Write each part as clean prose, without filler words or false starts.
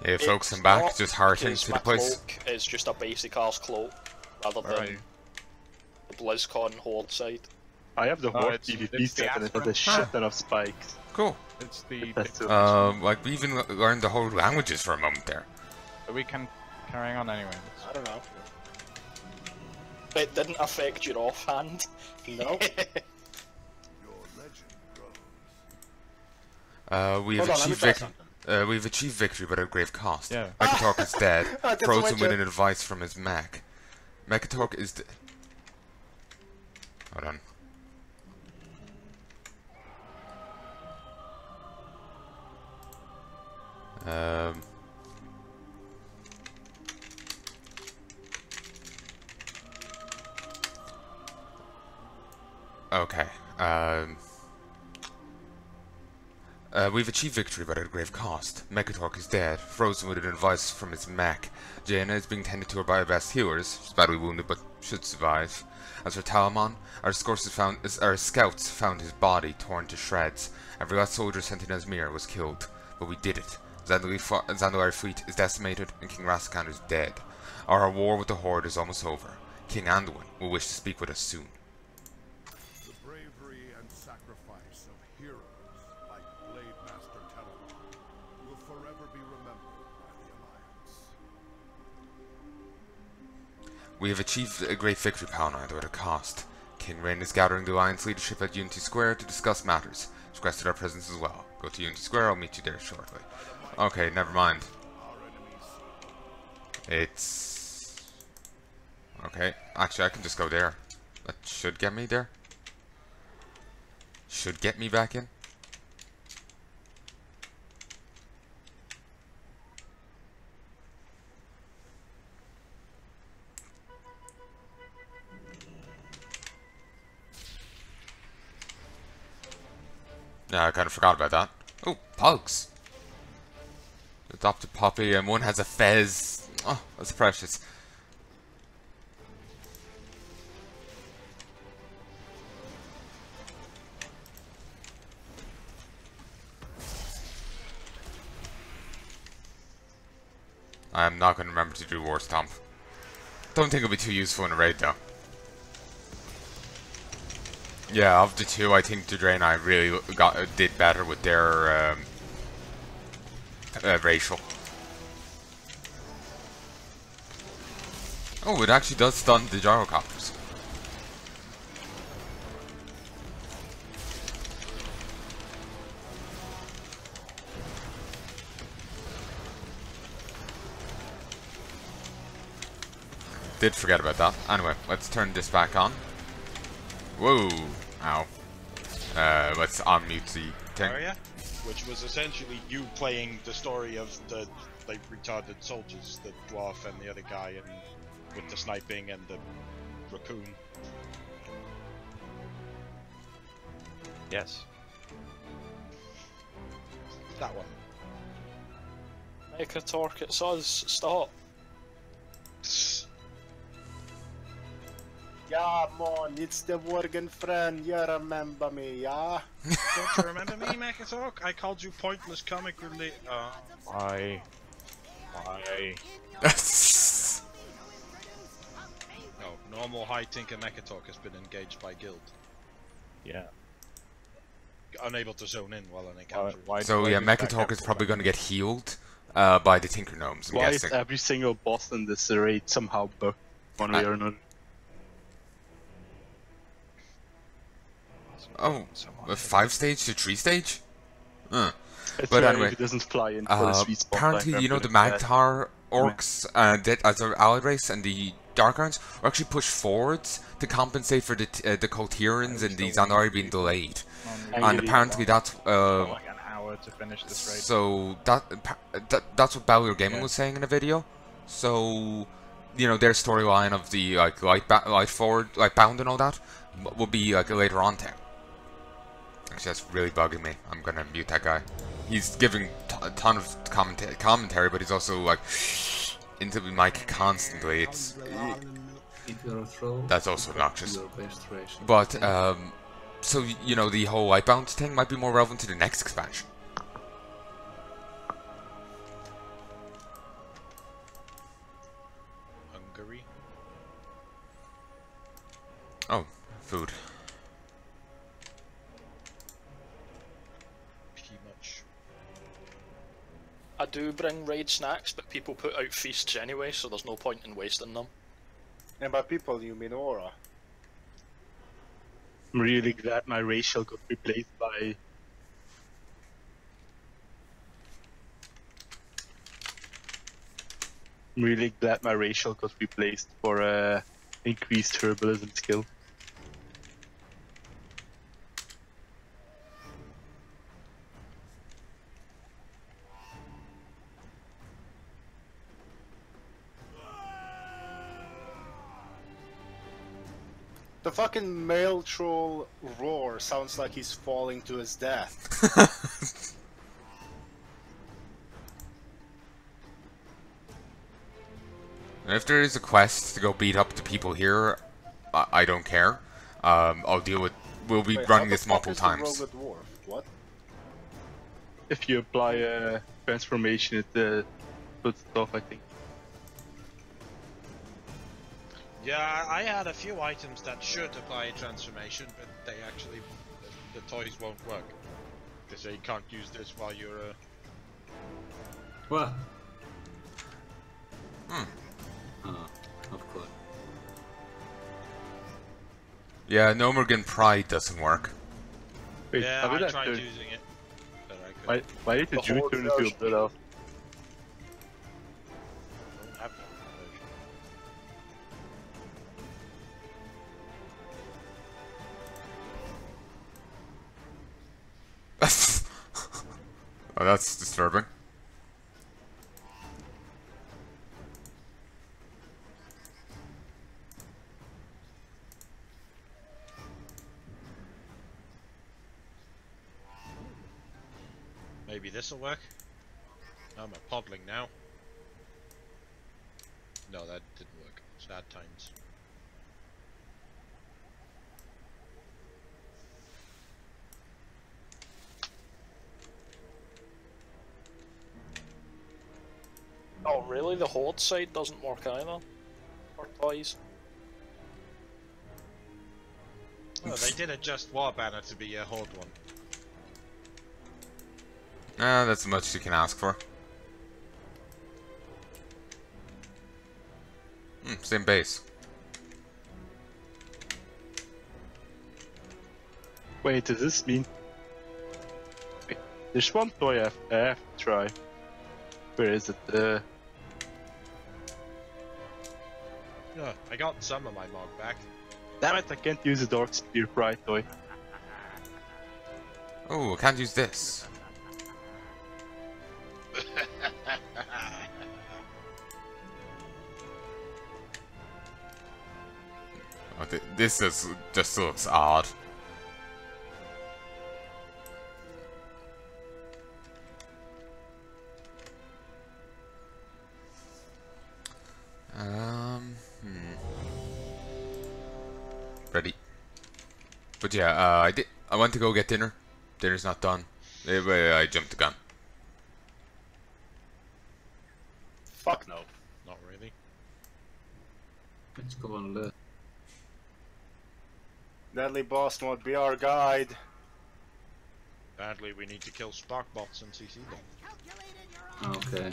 It floats him back, just hearting to the place. Cloak is just a basic arse cloak, rather than the BlizzCon Horde side. I have the Horde PvP set and it has a shit ton of spikes. Cool. It's the... like we even learned the whole languages for a moment there. But we can carry on anyway. I don't know. It didn't affect your offhand. No. We've achieved victory, but at grave cost. Yeah. Mekatork is dead, frozen with an advice from his mech. Mekatork is dead. Hold on. Okay. We've achieved victory, but at a grave cost. Mekatork is dead, frozen with an advice from his mech. Jaina is being tended to by our best healers. She's badly wounded, but should survive. As for Talamon, our scouts found his body torn to shreds. Every last soldier sent in Asmir was killed, but we did it. Zandalari fleet is decimated, and King Rastakhan is dead. Our war with the Horde is almost over. King Anduin will wish to speak with us soon. We have achieved a great victory, Palnai, though at a cost. King Rain is gathering the Alliance leadership at Unity Square to discuss matters. He's requested our presence as well. Go to Unity Square, I'll meet you there shortly. Okay, never mind. It's... Okay, actually I can just go there. That should get me there. Should get me back in. Yeah, I kind of forgot about that. Oh, pugs. Adopted puppy, and one has a fez. Oh, that's precious. I am not going to remember to do War Stomp. Don't think it'll be too useful in a raid, though. Yeah, of the two, I think the Drain I really did better with their racial. Oh, it actually does stun the gyrocopters. Did forget about that. Anyway, let's turn this back on. Whoa! Ow. Let's unmute the thing. Area, which was essentially you playing the story of the like retarded soldiers, the dwarf and the other guy, and with the sniping and the raccoon. Yes. That one. Make a torque, it says stop. Yeah, man, it's the Worgen friend, you remember me, yeah? Don't you remember me, Mekatalk? I called you pointless comic relief. Why? No, normal high tinker Mekatalk has been engaged by guild. Yeah. Unable to zone in while an encounter. So yeah, Mekatalk is probably going to get healed by the Tinker Gnomes, I'm Why guessing. is every single boss in this raid somehow bugged one way or another? Oh, a 5-stage to 3-stage? It's But rare anyway, if it doesn't fly in for the sweet spot. apparently, you know, the Magtar orcs, as our allied race, and the Dark Irons were actually pushed forwards to compensate for the Kultirans and the Zandari being delayed. And apparently that's like an hour to finish this raid. so that's what Ballier Gaming was saying in a video. So, you know, their storyline of the like light forward, like bound and all that will be like a later on thing. Actually, that's really bugging me. I'm gonna mute that guy. He's giving a ton of commentary, but he's also like into the mic constantly. It's that's also obnoxious. But so you know, the whole Lightbound thing might be more relevant to the next expansion. Oh, food. Pretty much. I do bring raid snacks, but people put out feasts anyway, so there's no point in wasting them. And by people, you mean Aura. I'm really glad my racial got replaced by... I'm really glad my racial got replaced for increased herbalism skill. The fucking male troll roar sounds like he's falling to his death. If there is a quest to go beat up the people here, I don't care. I'll deal with. We'll be Wait, running how the this multiple fuck is times. the rogue dwarf? What? If you apply a transformation, it puts it off, I think. Yeah, I had a few items that should apply a transformation, but they actually, the toys won't work. They say you can't use this while you're What? Hmm. Oh, of course. Yeah, Nomergan Pride doesn't work. Wait, yeah, how did I that tried turn? using it, but I couldn't. Why did the The Jew whole turn into a version. blood elf? I don't have that version. Oh, that's disturbing. Maybe this'll work. I'm a podling now. No, that didn't work. Sad times. Oh, really? The Horde side doesn't work either? For toys? Well, they did adjust War Banner to be a Horde one. That's as much as you can ask for. Same base. Wait, does this mean... Wait, there's one toy I have to try. Where is it? Yeah, I got some of my log back. Damn it, I can't use the Dark Spear Pride toy. Oh, I can't use this. Oh, this is, just looks odd. Ready. But yeah, I went to go get dinner. Dinner's not done. I jumped the gun. Fuck no. Not really. Let's go on the... Deadly boss mode, be our guide. Badly, we need to kill spark bots and CC them. Okay.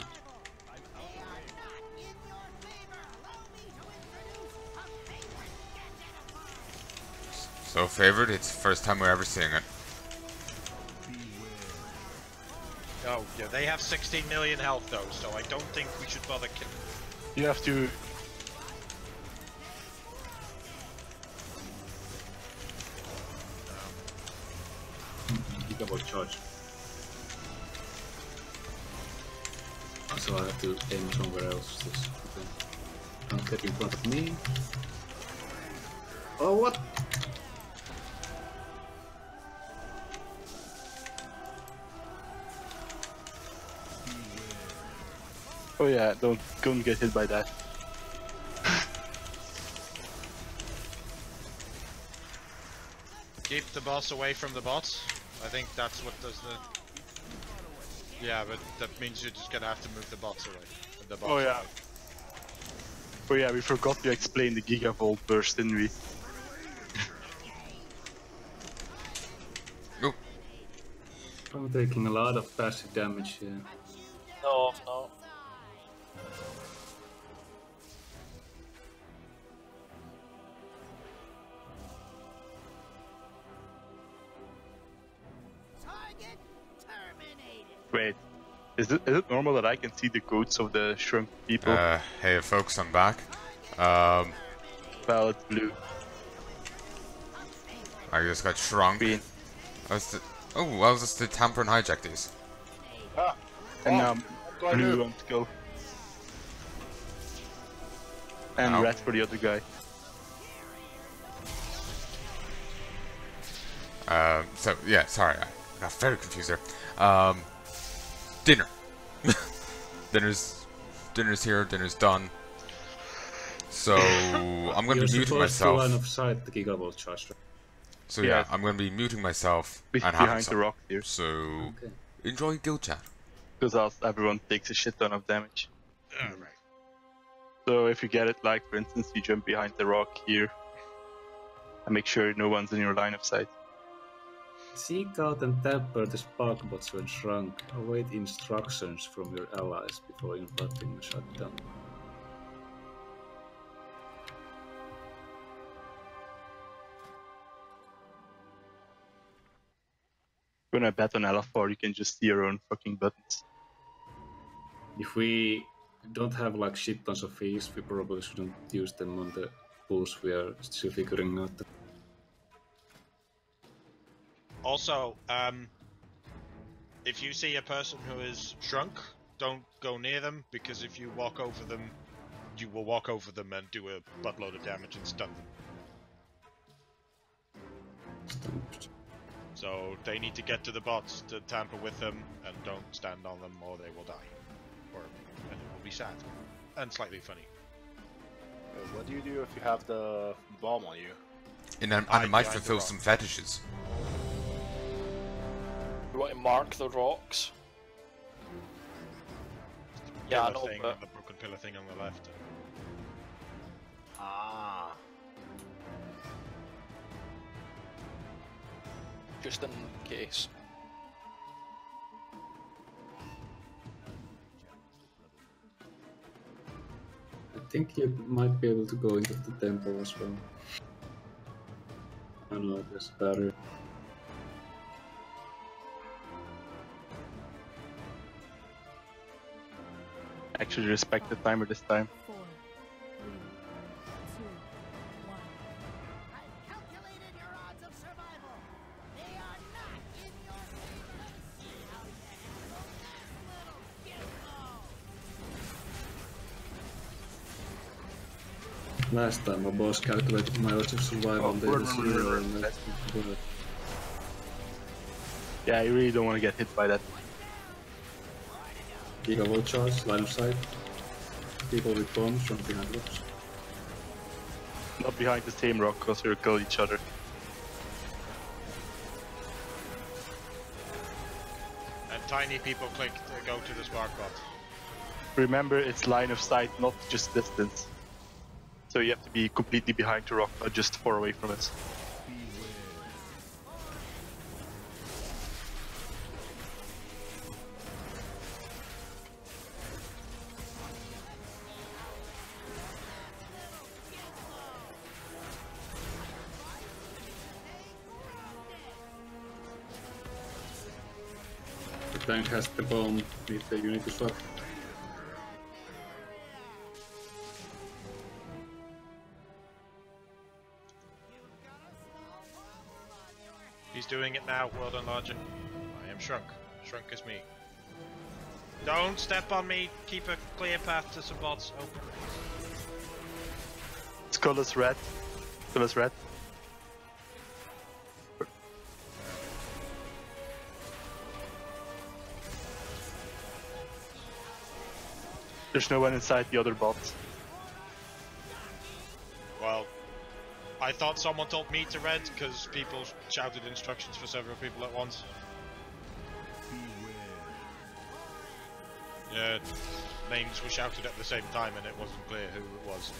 So favored, it's the first time we're ever seeing it. Oh, yeah, they have 16 million health though, so I don't think we should bother killing. You have to... Gigaball charge. So I have to aim somewhere else. Okay. Don't get in front of me. Oh, what? Oh yeah, don't get hit by that. Keep the boss away from the bots. I think that's what does the... Yeah, but that means you're just gonna have to move the bots away. The bots Oh yeah. away. Oh yeah, we forgot to explain the Gigavolt burst, didn't we? I'm taking a lot of passive damage here. No, no. Wait, is it normal that I can see the goats of the shrunk people? Hey folks, I'm back. Well, it's blue. I just got shrunk. Green. I was just to tamper and hijack these. Ah, And oh, now what do I blue do? wants to go. And Ow. red for the other guy. So yeah, sorry, I got very confused there. Dinner. Dinner's here. Dinner's done. So I'm gonna be muting myself. Line of sight the gigavolt charge. So yeah, I'm gonna be muting myself and having Behind some. the rock here. So Okay. enjoy guild chat. Because else everyone takes a shit ton of damage. Alright. So if you get it, like for instance, you jump behind the rock here. And make sure no one's in your line of sight. Seek out and tamper the spark bots when shrunk. Await instructions from your allies before inviting a shutdown. When I bet on LF4, you can just see your own fucking buttons. If we don't have like shit tons of fees, we probably shouldn't use them on the pools we are still figuring out. Also, if you see a person who is shrunk, don't go near them, because if you walk over them, you will walk over them and do a buttload of damage and stun them. So they need to get to the bots to tamper with them, and don't stand on them or they will die. And it will be sad. And slightly funny. What do you do if you have the bomb on you? And I Hide might behind the fulfill rock. some fetishes. You want to mark the rocks? Yeah, I Pillar know, thing, but the broken pillar thing on the left. Ah. just in case. I think you might be able to go into the temple as well. I don't know, there's a barrier. Actually respect the timer this time. 4, 3, 2, 1. I've calculated your odds of survival. They are not in your favor. See how you handle this little gizmo. Last time my boss calculated my odds of survival and they were 0 and that's good. Yeah, you really don't want to get hit by that. Gigavolt charge, line of sight. People with bombs from behind rocks. Not behind the same rock, because you'll kill each other. And tiny people click to go to the spark bot. Remember, it's line of sight, not just distance. So you have to be completely behind the rock, not just far away from it. The tank has the bomb with the unity swap. He's doing it now, well done, Larger. I am shrunk. Shrunk is me. Don't step on me, keep a clear path to some bots open. Skull is red. Skull is red. There's no one inside the other bots. Well, I thought someone told me to red because people shouted instructions for several people at once. Yeah, names were shouted at the same time and it wasn't clear who it was.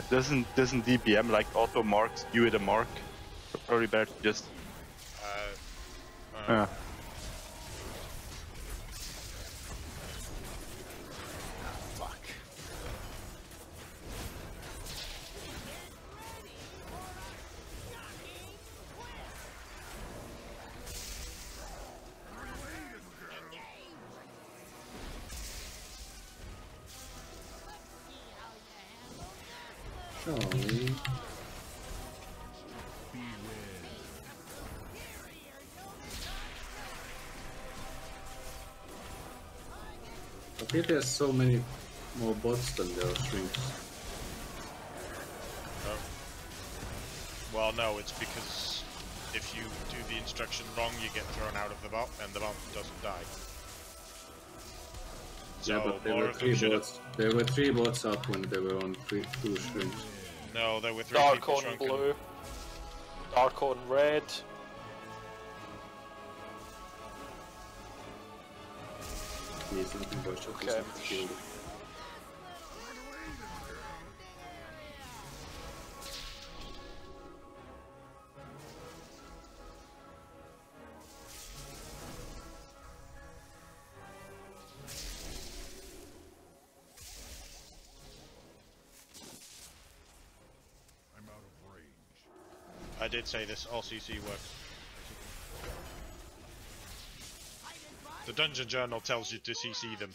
Doesn't DPM like auto marks you with a mark? Probably better to just. Oh, I feel there's so many more bots than there are shrinks. Oh. Well, no, it's because if you do the instruction wrong, you get thrown out of the bot, and the bot doesn't die. So Yeah, but there more were of them 3 bots. There were 3 bots up when there were only 2 shrinks. No, there were 3 Dark people on shrunken. blue. Dark on red. He's nothing but shot. Okay. Killed. I did say this, all CC works. The Dungeon Journal tells you to CC them.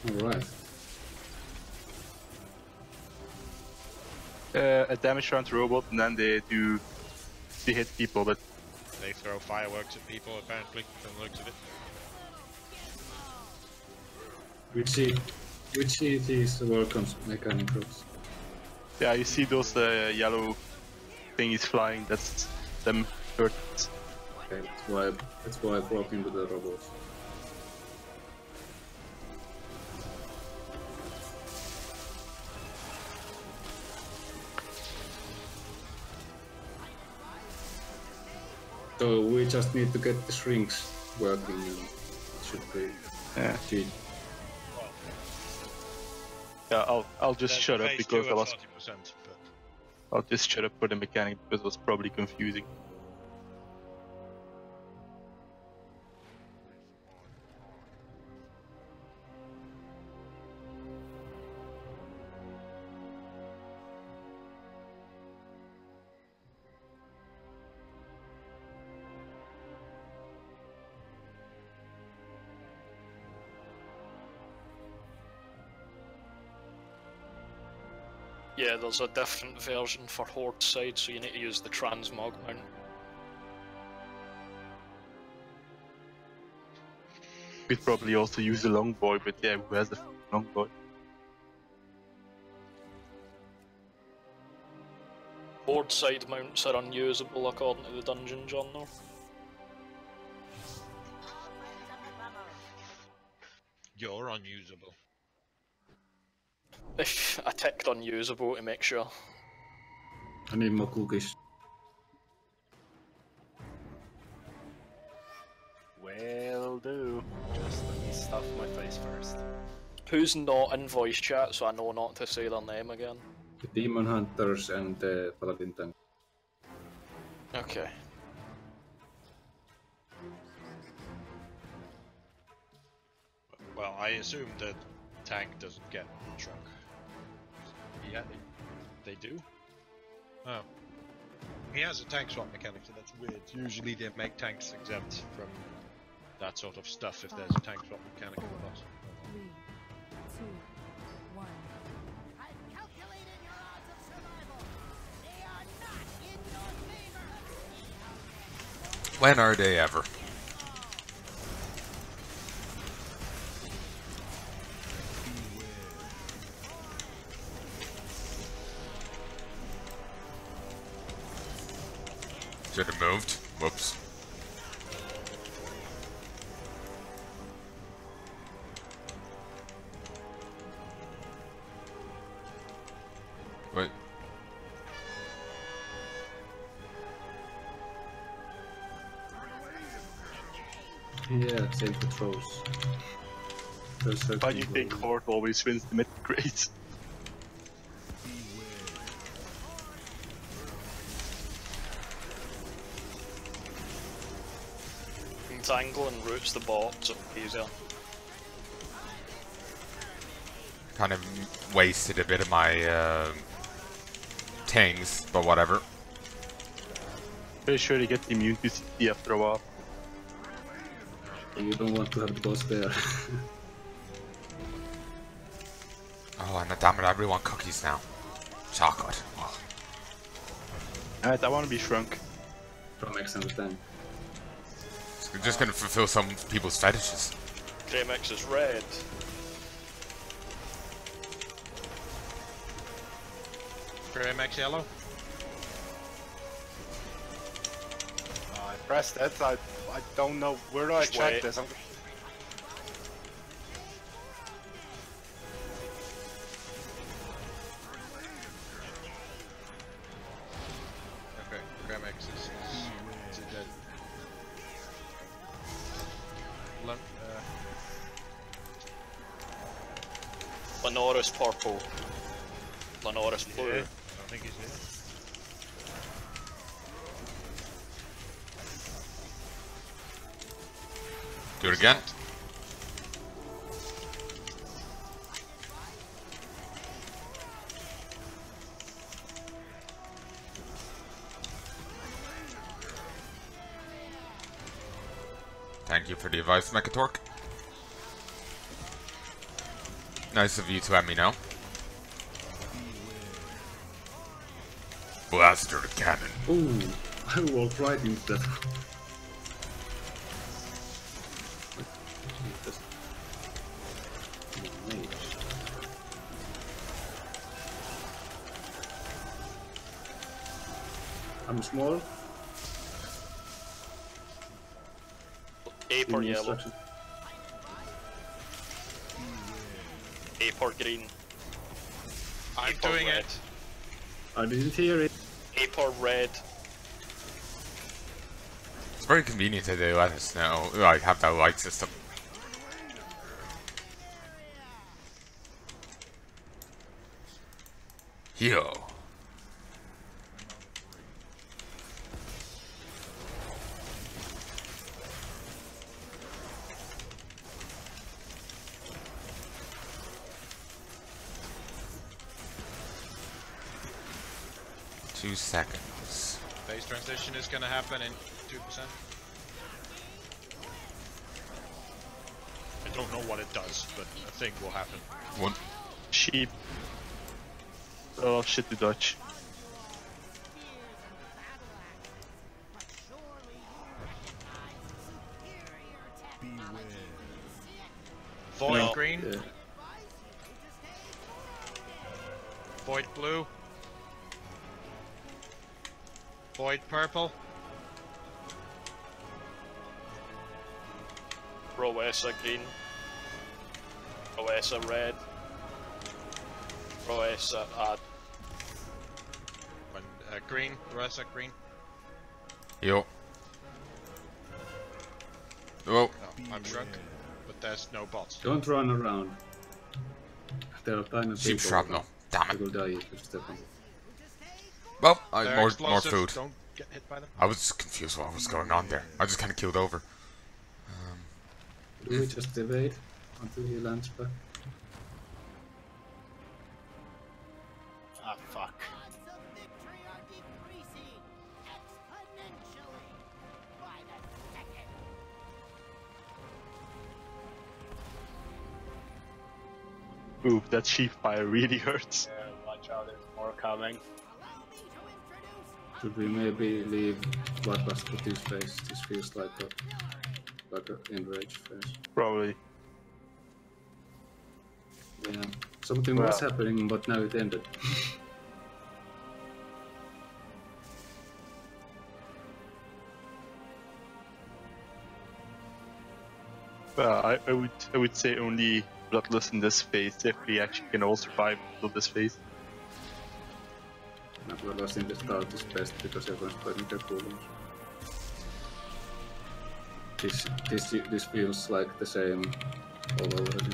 Alright. A damage round robot, and then they hit people, but They throw fireworks at people, apparently, from the looks of it. Which CTs work on mechanicals? yeah, you see those yellow thingies flying. That's them hurt. Okay, that's why I broke into the robots. So we just need to get the shrinks working and it should be cheap. Yeah, I'll just shut up Phase because 2 I at was. 40%, but I'll just shut up for the mechanic because it was probably confusing. Yeah, there's a different version for Horde side, so you need to use the transmog mount. We'd probably also use the long boy, but yeah, who has the long boy? Horde side mounts are unusable according to the dungeon journal. you're unusable. I ticked unusable to make sure. I need more cookies. Will do. Just let me stuff my face first. Who's not in voice chat so I know not to say their name again? The Demon Hunters and the Paladin Tank. Okay. Well, I assume that tank doesn't get shrunk. Yeah, they do? Oh. He has a tank swap mechanic, so that's weird. Usually they make tanks exempt from that sort of stuff if there's a tank swap mechanic in the boss. 3, 2, 1. I've calculated your odds of survival. They are not in your favor. When are they ever? Should have moved. Whoops. Wait. Yeah, same patrols. Why do you think Horde always wins the mythic race? Entangle and roots the bot, so easier. Kind of wasted a bit of my tings, but whatever. Pretty sure they get immune to CT after a while. You don't want to have the boss there. Oh, and damn it, I really want cookies now. Chocolate. Oh. Alright, I want to be shrunk. From X and the tank. It's just gonna fulfill some people's fetishes. Greymex is red. Greymex yellow. I pressed it. I don't know where do I Just check wait. this. Okay, Greymex is dead. Lenoris purple. Lenoris blue. I don't think he's here. Do it again. Thank you for the advice, Mechatork. Nice of you to let me know. Blaster the cannon. Ooh, I walked right into that. I'm small. A for Give me yellow. instruction. A for green. I'm A for doing red. it. I didn't hear it. A for red. It's very convenient that they let us know. I have that light system. Yo. Two seconds. Phase transition is gonna happen in 2%. I don't know what it does, but a thing will happen. One. Sheep. A lot of shit to dodge. Void No. green, Yeah. void blue, void purple, Roessa green. Roessa red. Roessa green, Rosetta green. Yo. Whoa. Oh, I'm shrunk, but there's no bots. Don't run around. There are tiny Sheep people. shrapnel. Damn You it. will die if you step on. Well, They're more explosive, food. Don't get hit by them. I was confused what was going on there. I just kind of killed over. Do we just evade until he lands back? Ah, fuck. Odds of victory are decreasing exponentially by the second. Ooh, that sheep fire really hurts. Yeah, watch out, there's more coming. Allow me to introduce Should we maybe leave Warcraft to this phase? This feels like a enrage phase. Probably. Yeah. Something was happening, but now it ended. I would say only Bloodlust in this phase if we actually can all survive until this phase. Not Warcraft in the start is best because everyone's playing their cooldowns. This feels like the same all over again.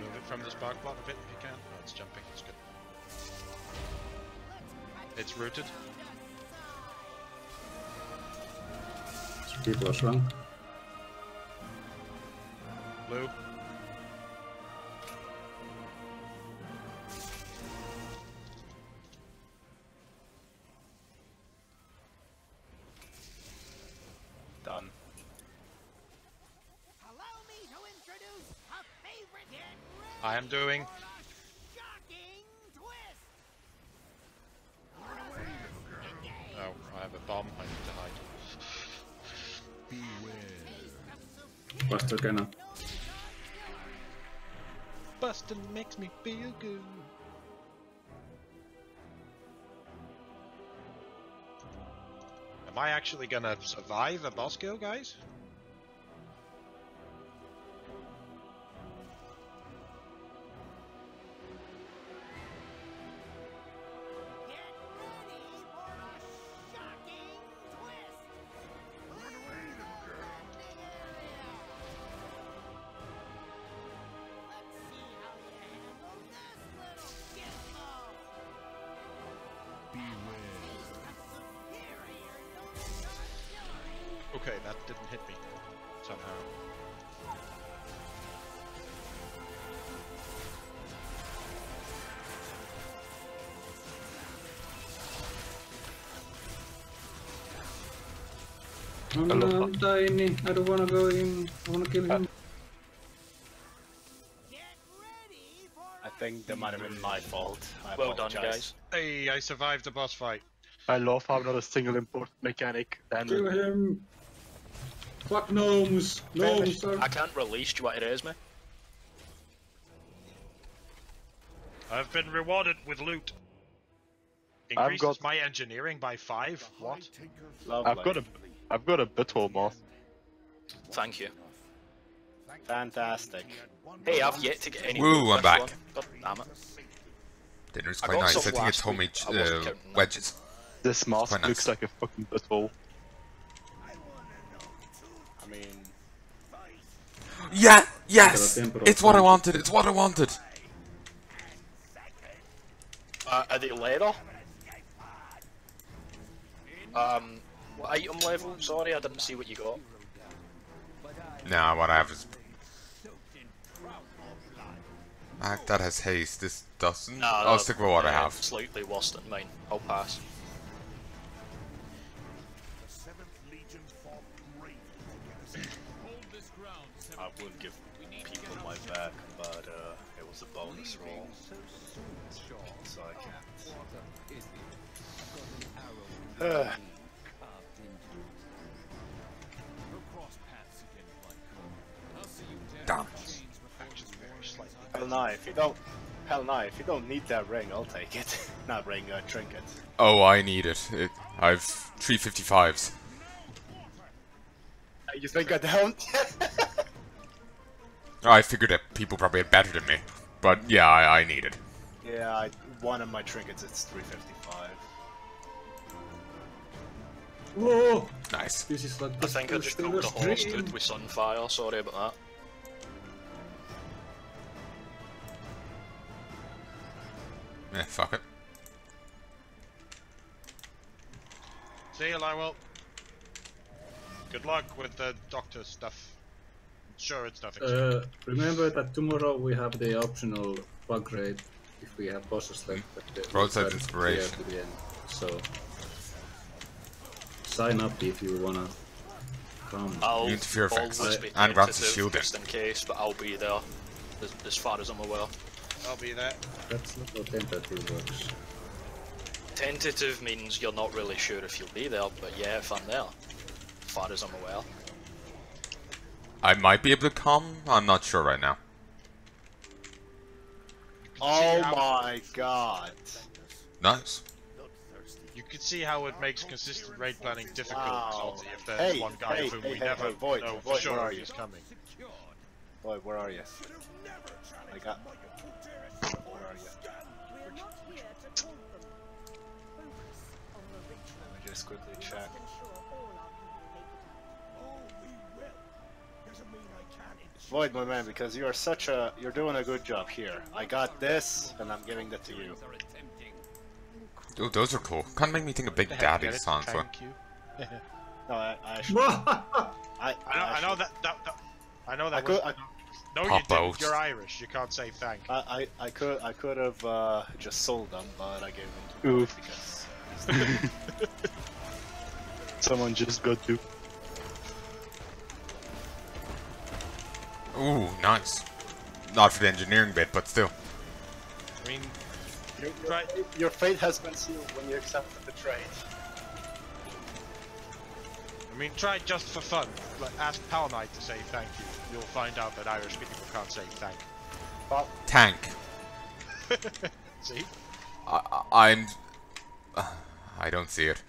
Move it from the spark plot a bit if you can. Oh, it's jumping. It's good. It's rooted. People are shrunk. Blue. I am doing. Shocking twist. Oh, I have a bomb. I need to hide. Buster cannot. Bustin' makes me feel good. Am I actually gonna survive a boss kill, guys? Get ready for a shocking twist. Run away, little girl. Let's see how you handle this little gizmo. Superior no-shot. Okay, that didn't hit me somehow. Oh no, I'm dying. I don't wanna go in. I wanna kill him. Get ready for I think that might have been my fault. I Well done, apologize. guys. Hey, I survived the boss fight. I love how not a single important mechanic. Kill Then him. Fuck gnomes. Gnomes are... I can't release. Do you want to raise me? I've been rewarded with loot. I've Increases got- my engineering by 5. What? Lovely. I've got a bit more. Thank you. Fantastic. Hey, I've yet to get any. Woo, loot I'm this back. one. God damn it. Dinner's I quite got nice. some I think it's last week. homemade I wasn't counting that. wedges. This mask quite nice. looks like a fucking butthole. I mean, Yeah! Yes! Temporal It's what I punch. wanted. It's what I wanted. Are they leather? What item level? Sorry, I didn't see what you got. Nah, what I have is... that has haste. This doesn't. I'll stick with what I have. Slightly worse than mine. I'll pass. I would give people my back, but it was a bonus roll, so I can't. Damn. Palnai, if you don't need that ring, I'll take it. Not ring, trinket. Oh, I need it. I've 355s. You think I don't? I figured that people probably had better than me. But yeah, I need it. Yeah, one of my trinkets it's 355. Whoa! Nice. This is like I think I just killed a horse dream. dude with sunfire. Sorry about that. Fuck it. See you, Lywell. Good luck with the doctor stuff. Sure, it's nothing. Remember that tomorrow we have the optional bug raid if we have bosses left. At the Broadside at the inspiration. to the end. So sign up if you wanna come. I'll You interfere effects. always be And grants a tentative shield in. just in case, but I'll be there as far as I'm aware. I'll be there. That's not how tentative works. Tentative means you're not really sure if you'll be there, but yeah, if I'm there, as far as I'm aware. I might be able to come. I'm not sure right now. Oh my god. Nice. You can see how it makes consistent raid planning difficult, Wow. Salty, if there's Hey, one guy hey, whom hey, we hey, never hey, Void, know Void, for sure where are if you? he's coming. Boy, where are you? I got. Where are you? Let me just quickly check. Void, my man, because you are you're doing a good job here. I got this, and I'm giving that to you. Oh, those are cool. Kind of make me think of Big Get Daddy it? sounds. Thank you. No, I should. I know that. I know that. I could. No, you Pop didn't. out. You're Irish. You can't say thank. I could have just sold them, but I gave them to Oof. because Someone just got to. Ooh, nice. Not for the engineering bit, but still. I mean, Your fate has been sealed when you accepted the trade. I mean, try just for fun. Like, ask Palnai to say thank you. You'll find out that Irish people can't say thank. Well, Tank. See? I don't see it.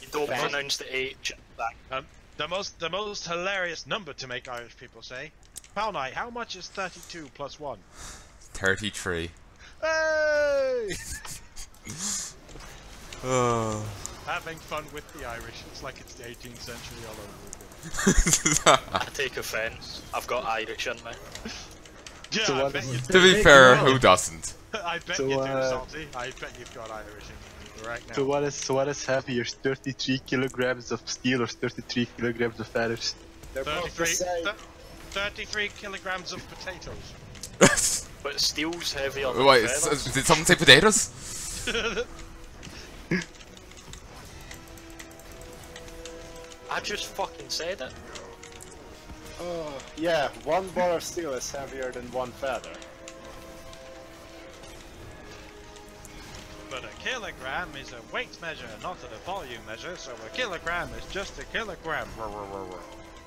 You don't pronounce the H back. The most hilarious number to make Irish people say. Palnai, how much is 32 plus 1? 33. Hey! Having fun with the Irish. It's like it's the 18th century all over again. I take offence. I've got Irish in me. Yeah, So I what bet is you it? To be fair, who doesn't? I bet So, you do, Salty. I bet you've got Irish in you right now. So what is heavier, 33 kilograms of steel or 33 kilograms of feathers? they're both the 33, same. 33 kilograms of potatoes. But steel's heavier than Wait, feathers. did someone say potatoes? I just fucking said it. Oh, yeah, 1 bar of steel is heavier than 1 feather. But a kilogram is a weight measure, not a volume measure, so a kilogram is just a kilogram.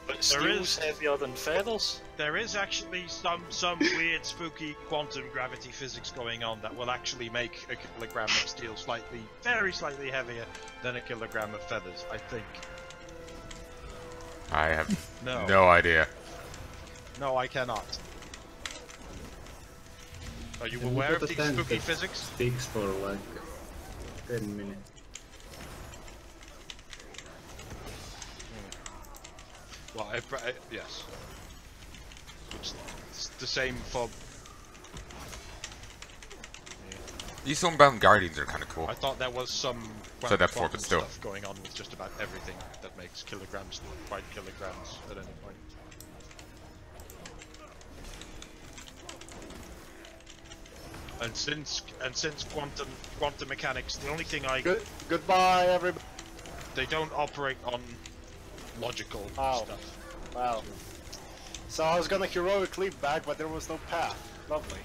But steel's heavier than feathers. There is actually some weird, spooky quantum gravity physics going on that will actually make a kilogram of steel very slightly heavier than a kilogram of feathers, I think. I have No. no idea. No, I cannot. Are you And aware look of at these the spooky tank that physics? Speaks for like 10 minutes. Well, yes. It's the same for... These Stormbound Guardians are kind of cool. I thought there was some So that quantum but still. stuff going on with just about everything that makes kilograms quite kilograms at any point. And since quantum mechanics, the only thing Goodbye, everybody. they don't operate on logical Oh. stuff. Wow. So I was gonna heroic leap back, but there was no path. Lovely.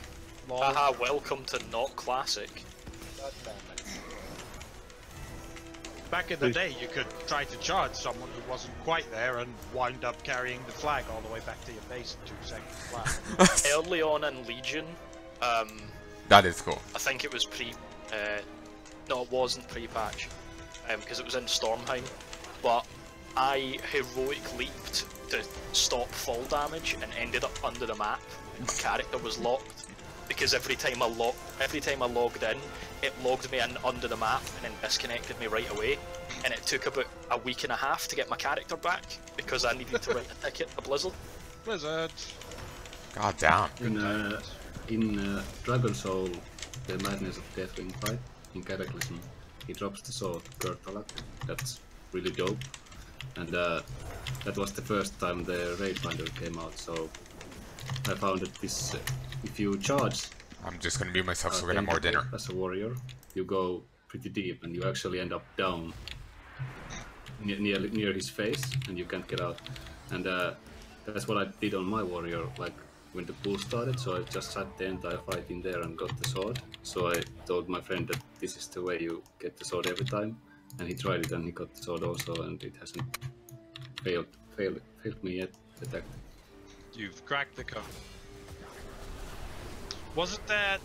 Haha, welcome to not classic. God damn it. Back in the day, you could try to charge someone who wasn't quite there and wind up carrying the flag all the way back to your base in 2 seconds flat. Early on in Legion, That is cool. I think it was no, it wasn't pre-patch, because it was in Stormheim, but I heroic leaped to stop fall damage and ended up under the map. My character was locked because every time I logged in, it logged me in under the map and then disconnected me right away. And it took about a week and a half to get my character back because I needed to win a ticket to Blizzard. Blizzard! God damn. In Dragon Soul, the Madness of Deathwing fight, in Cataclysm, he drops the sword, Kurtalak. That's really dope. And that was the first time the Raid Finder came out, so I found that this, if you charge I'm just gonna mute myself so we can have more tentacle dinner. as a warrior, you go pretty deep and you actually end up down near his face and you can't get out. And that's what I did on my warrior, like when the pool started, so I just sat the entire fight in there and got the sword. So I told my friend that this is the way you get the sword every time, and he tried it and he got the sword also, and it hasn't failed me yet, the tactic. You've cracked the code. Wasn't there,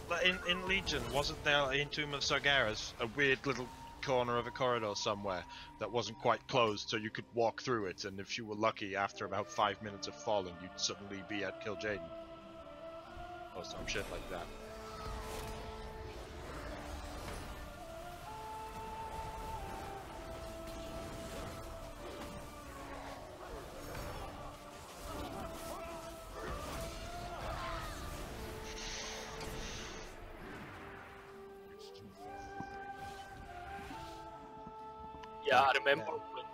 in Legion, wasn't there in Tomb of Sargeras a weird little corner of a corridor somewhere that wasn't quite closed so you could walk through it, and if you were lucky, after about 5 minutes of falling, you'd suddenly be at Kil'jaeden? Or some shit like that. Yeah, I remember when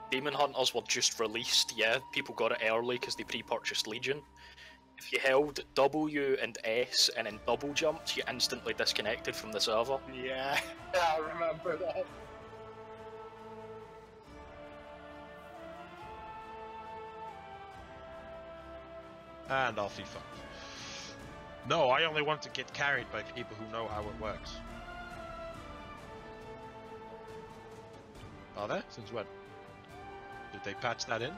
Demon Hunters were just released, yeah, people got it early because they pre-purchased Legion. If you held W and S and then double jumped, you instantly disconnected from the server. Yeah, I remember that. And off he fucked. No, I only want to get carried by people who know how it works. Are there? Since when? Did they patch that in?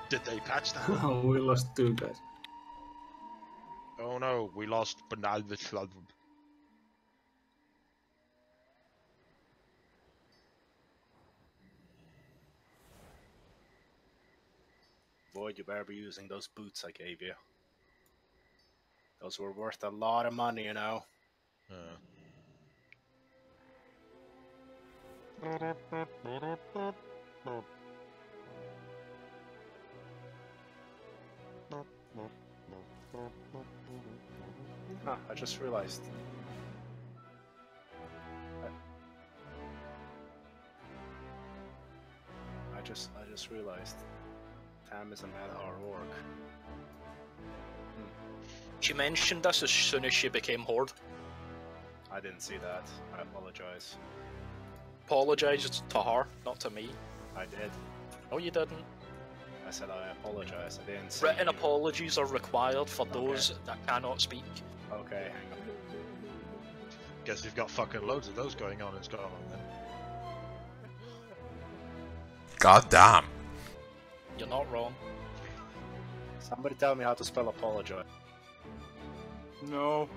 Did they patch that in? Oh, we lost 2 guys. Oh no, we lost Banal. Boy, you better be using those boots I gave you. Those were worth a lot of money, you know. Ah, I just realized. I just realized. Tam is a Madhar orc. She mentioned this as soon as she became Horde. I didn't see that. I apologize. Apologise to her, not to me. I did. No, you didn't. I said I apologize. I didn't see Written you. apologies are required for those that cannot speak. Okay, hang on. Guess you've got fucking loads of those going on in Scotland then. God damn. You're not wrong. Somebody tell me how to spell apologize. No.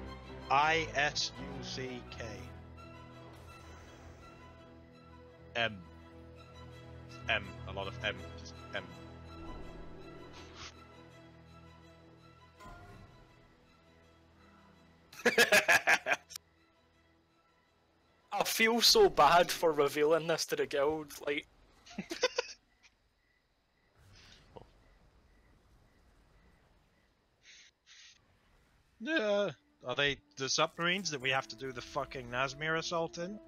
I-S-U-C-K. M. M. A lot of M. Just M. I feel so bad for revealing this to the guild, like... Yeah. Are they the submarines that we have to do the fucking Nazmir assault in?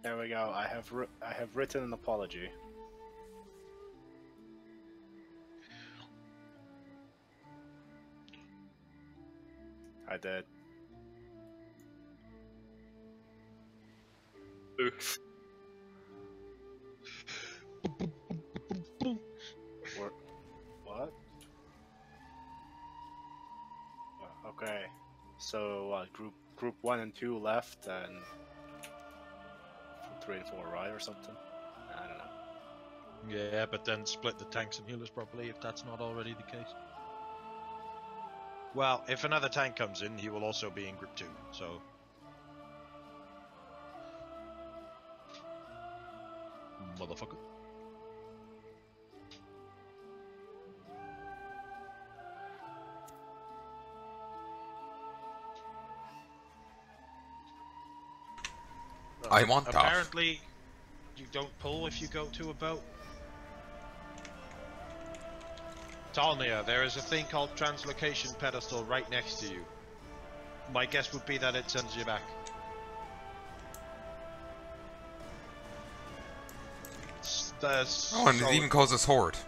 There we go. I have written an apology. I did. Oof. What? Okay. So group 1 and 2 left, and 3 and 4 right or something. I don't know. Yeah, but then split the tanks and healers properly if that's not already the case. Well, if another tank comes in, he will also be in group 2, so... Motherfucker. I want that. Apparently, you don't pull if you go to a boat. Talnia, there is a thing called translocation pedestal right next to you. My guess would be that it sends you back. Oh, and it even calls us Horde.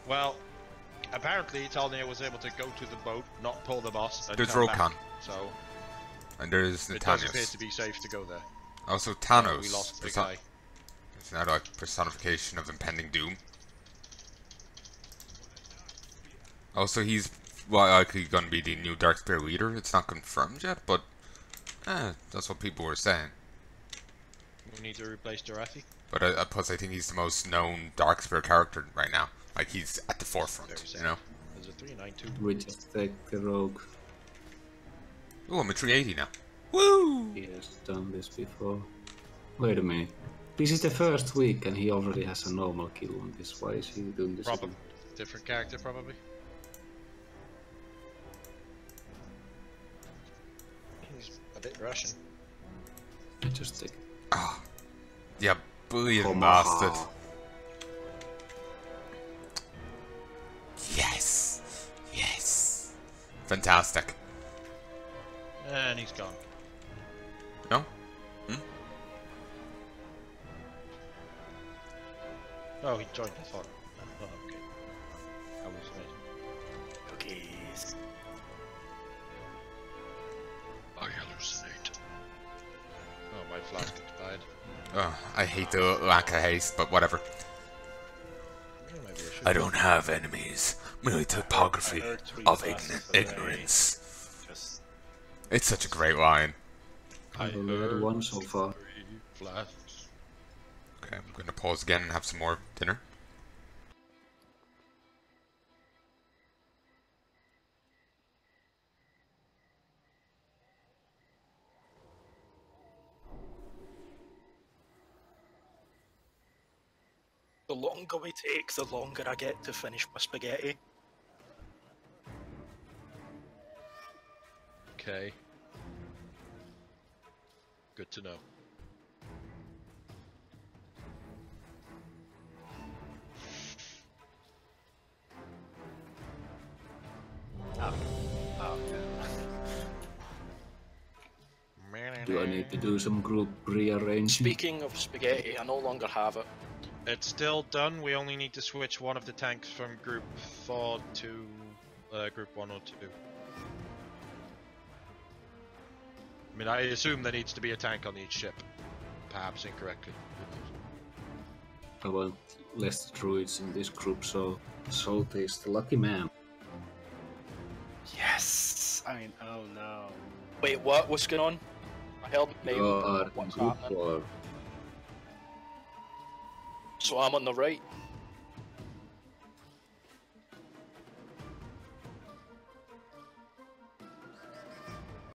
Well, apparently Talnia was able to go to the boat, not pull the boss, and There's come Rokan. back. So And there's it does appear Nathanios. to be safe to go there. Also We Thanos. lost the guy. It's now like personification of impending doom. Also, he's likely going to be the new Darkspear leader. It's not confirmed yet, but that's what people were saying. We need to replace Dorathi. But plus, I think he's the most known Darkspear character right now. Like, he's at the forefront, you know? There's a 392. We just take the rogue. Ooh, I'm at 380 now. Woo! He has done this before. Wait a minute. This is the first week and he already has a normal kill on this. Why is he doing this Probably. again? Different character, probably. He's a bit Russian. I just take... Ah. Yeah, bullion Come bastard. on. Yes! Yes! Fantastic. And he's gone. No? Oh, he joined the farm. Oh, okay. That was amazing. Cookies. I hallucinate. Oh, my flag occupied. I hate the lack of haste, but whatever. Maybe I don't have enemies, merely topography I heard three of blasts ignorance. Just It's such a great line. I've only had one so far. Blasts. Okay, I'm going to pause again and have some more dinner. The longer we take, the longer I get to finish my spaghetti. Okay. Good to know. oh Do I need to do some group rearranging? Speaking of spaghetti, I no longer have it. It's still done. We only need to switch one of the tanks from Group 4 to Group 102. I mean, I assume there needs to be a tank on each ship. Perhaps incorrectly. I want less druids in this group, so Salt is the lucky man. yes. I mean, oh no. Wait, what? What's going on? I held my You are in What's group happening? 4. So I'm on the right.